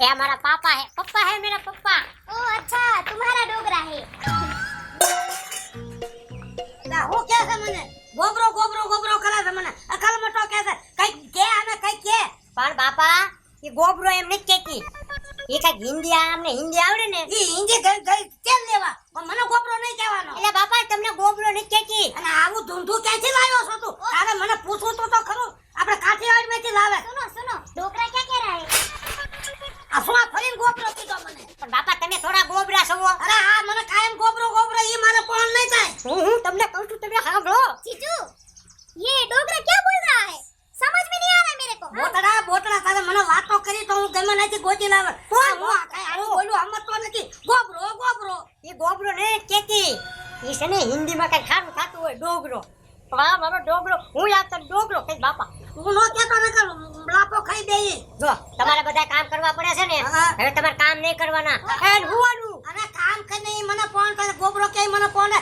ये हमारा पापा है मेरा पप्पा। ओ अच्छा तुम्हारा डोगरा है। લા હું કે છે મને ગોબરો કરે છે મને અકલ મટો કે છે કઈ કે આને કઈ કે પણ બાપા ये गोबरो એમ નથી કહેતી, એ કઈ હિન્દી અમને હિન્દી આવડે ને ઈ હિન્દી ગઈ કેમ લેવા પણ મને ગોબરો નહીં કહેવાનો એટલે બાપા તમને ગોબરો નથી કહેતી। અને આવું ધૂંધું ક્યાંથી લાવ્યો છો તું તારે મને પૂછવું તો ખરું આપણે કાઠિયાવાડમાંથી લાવે सुनो सुनो डोगरा क्या कह रहा है? આ શું આ ફરીને ગોબરો કીધો મને પણ બાપા તમે થોડા ગોબરા છો। અરે આ મને કાયમ ગોબરો ઈ મારે કોણ નહીં થાય હું તમને કહું છું તમે સાંભળો। जीजू ये डोगरा क्या बोल रहा है? समझ में नहीं आ रहा मेरे को। બોતડા તારે મને વાતો કરી તો હું ગમે નથી ગોતી લાવે હું આ કાઈ આનું બોલું હમતો નથી ગોબરો ये गोबरो नहीं कहती, ये છે ને હિન્દીમાં કઈ ખારું થાતું હોય ડોગરો। પણ આ મારો ડોગરો હું યાદ તને ડોગરો કઈ બાપા। તું નો કેતો ન કર લાપો ખાઈ દેઈ જો તમારે બધા કામ કરવા પડે છે ને, હા। હવે તમારે કામ નહીં કરવાના એન હુવાનું। અરે કામ કરીને ઈ મને ફોન કરે ગોબરો કે મને ફોન